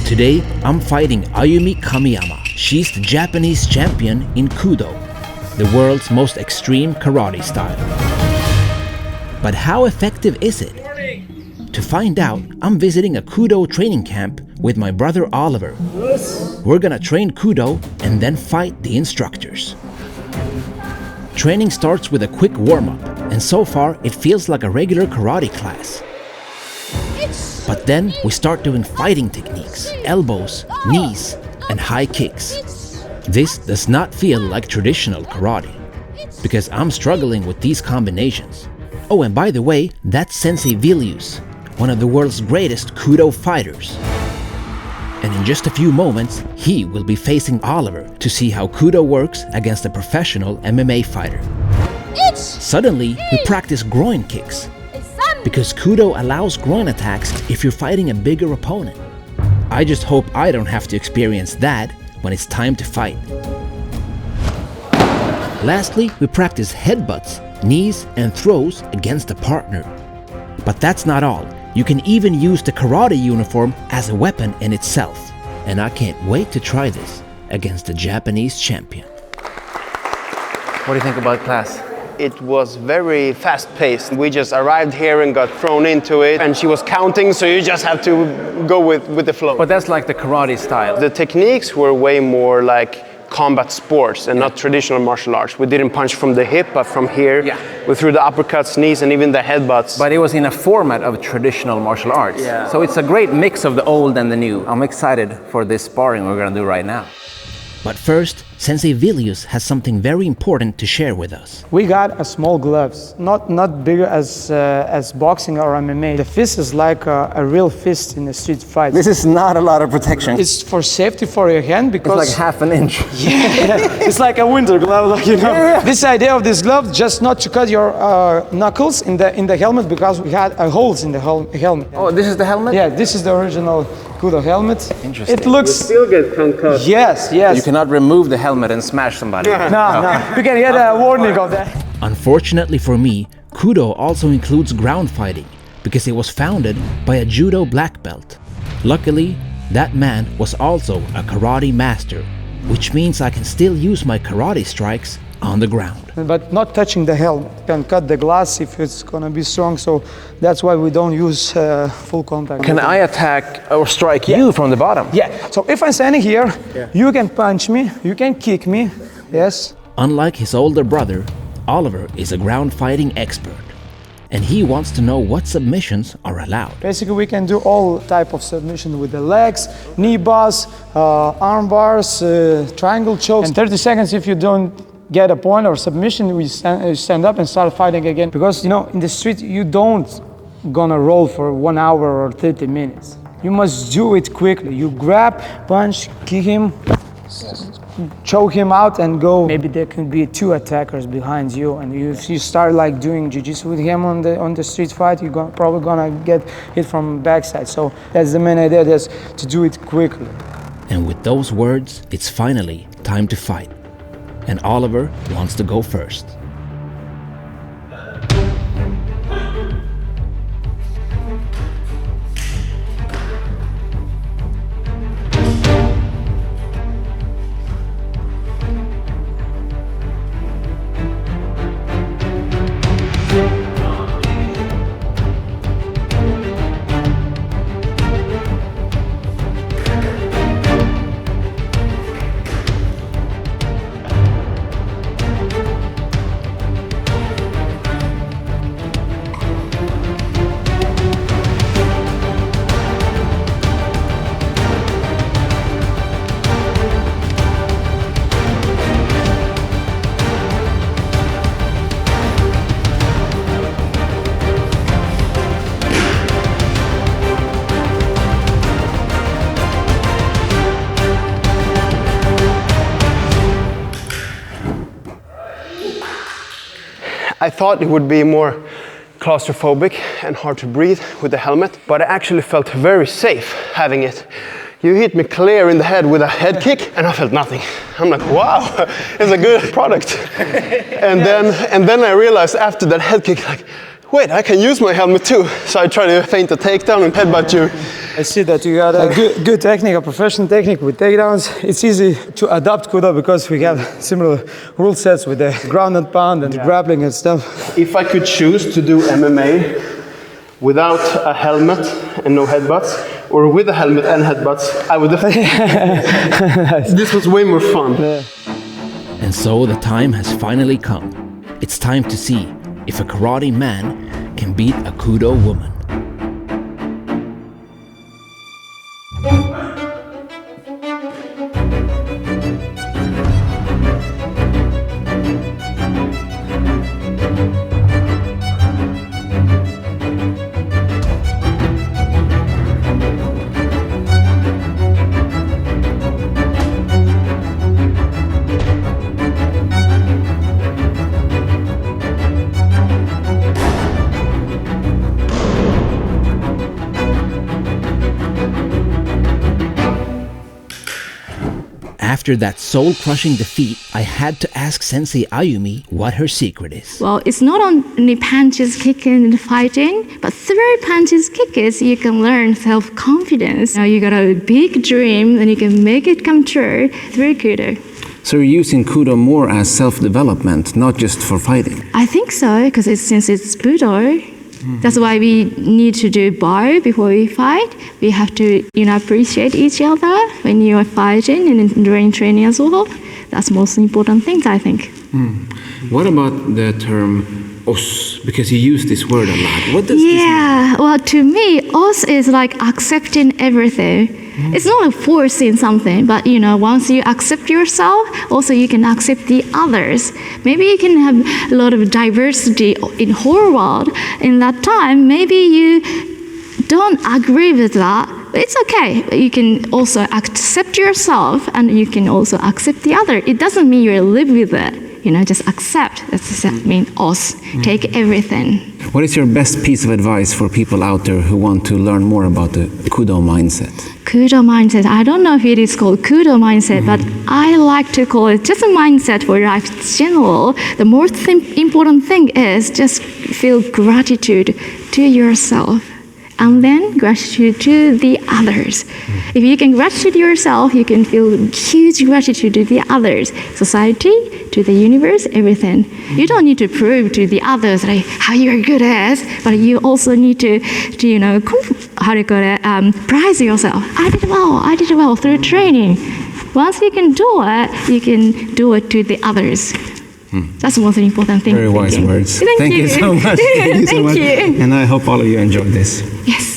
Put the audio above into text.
Today, I'm fighting Ayumi Kamiyama. She's the Japanese champion in Kudo, the world's most extreme karate style. But how effective is it? To find out, I'm visiting a Kudo training camp with my brother Oliver. We're gonna train Kudo and then fight the instructors. Training starts with a quick warm-up, and so far it feels like a regular karate class. But then we start doing fighting techniques, elbows, knees, and high kicks. This does not feel like traditional karate, because I'm struggling with these combinations. Oh, and by the way, that's Sensei Vilius, one of the world's greatest Kudo fighters. And in just a few moments, he will be facing Oliver to see how Kudo works against a professional MMA fighter. Suddenly, we practice groin kicks, because Kudo allows groin attacks if you're fighting a bigger opponent. I just hope I don't have to experience that when it's time to fight. Lastly, we practice headbutts, knees, and throws against a partner. But that's not all. You can even use the karate uniform as a weapon in itself. And I can't wait to try this against the Japanese champion. What do you think about class? It was very fast-paced. We just arrived here and got thrown into it, and she was counting, so you just have to go with the flow. But that's like the karate style. The techniques were way more like combat sports and not traditional martial arts. We didn't punch from the hip, but from here. Yeah. We threw the uppercuts, knees, and even the headbutts. But it was in a format of traditional martial arts. Yeah. So it's a great mix of the old and the new. I'm excited for this sparring we're gonna do right now. But first, Sensei Vilius has something very important to share with us. We got a small gloves, not bigger as boxing or MMA. The fist is like a real fist in a street fight. This is not a lot of protection. It's for safety for your hand because It's like half an inch. yeah, it's like a winter glove, like, you know. Yeah. This idea of this glove, just not to cut your knuckles in the helmet, because we had holes in the helmet. Oh, this is the helmet? Yeah, this is the original Kudo helmet. Interesting. It looks. still get concussed. Yes, yes. You cannot remove the helmet and smash somebody. No. You can get a warning of that. Unfortunately for me, Kudo also includes ground fighting, because it was founded by a Judo black belt. Luckily, that man was also a karate master, which means I can still use my karate strikes on the ground. But not touching the helmet. You can cut the glass if it's gonna be strong, so that's why we don't use full contact. Can I attack or strike you from the bottom? Yeah, so if I'm standing here, you can punch me, you can kick me, yes. Unlike his older brother, Oliver is a ground fighting expert, and he wants to know what submissions are allowed. Basically, we can do all type of submission with the legs, knee bars, arm bars, triangle chokes. And 30 seconds if you don't get a point or submission, we stand up and start fighting again. Because, you know, in the street, you don't gonna roll for 1 hour or 30 minutes. You must do it quickly. You grab, punch, kick him, choke him out and go. Maybe there can be 2 attackers behind you, and if you start like doing jiu-jitsu with him on the street fight, you're probably gonna get hit from backside. So that's the main idea, is to do it quickly. And with those words, it's finally time to fight. And Oliver wants to go first. I thought it would be more claustrophobic and hard to breathe with the helmet, but I actually felt very safe having it. You hit me clear in the head with a head kick, and I felt nothing. I'm like, wow, it's a good product. And then I realized after that head kick, like, wait, I can use my helmet too. So I tried to feint a takedown and headbutt you I see that you got a good technique, a professional technique with takedowns. It's easy to adopt Kudo because we have similar rule sets with the ground and pound and grappling and stuff. If I could choose to do MMA without a helmet and no headbutts, or with a helmet and headbutts, I would definitely. This was way more fun. And so the time has finally come. It's time to see if a karate man can beat a Kudo woman. After that soul-crushing defeat, I had to ask Sensei Ayumi what her secret is. Well, it's not only punches, kicking, and fighting, but through punches, kicks, you can learn self-confidence. Now you got a big dream, and you can make it come true through Kudo. So you're using Kudo more as self-development, not just for fighting? I think so, because since it's Budo, that's why we need to do bow before we fight. We have to, appreciate each other when you are fighting and during training as well. That's the most important thing, I think. What about the term os? Because you use this word a lot. What does this mean? Well, to me, os is like accepting everything. It's not like forcing something, but once you accept yourself, also you can accept the others. Maybe you can have a lot of diversity in whole world. In that time, maybe you don't agree with that. It's okay. You can also accept yourself, and you can also accept the other. It doesn't mean you live with it. Just accept. That's mean os. Take everything. What is your best piece of advice for people out there who want to learn more about the Kudo mindset? Kudo mindset. I don't know if it is called Kudo mindset, but I like to call it just a mindset for life in general. The most important thing is just feel gratitude to yourself, and then gratitude to the others. If you can gratitude yourself, you can feel huge gratitude to the others, society, to the universe, everything. You don't need to prove to the others like how you're good at, but you also need to prize yourself. I did well through training. Once you can do it to the others. That's the most important thing. Very wise words. Thank you so much. Thank you so much. And I hope all of you enjoyed this. Yes.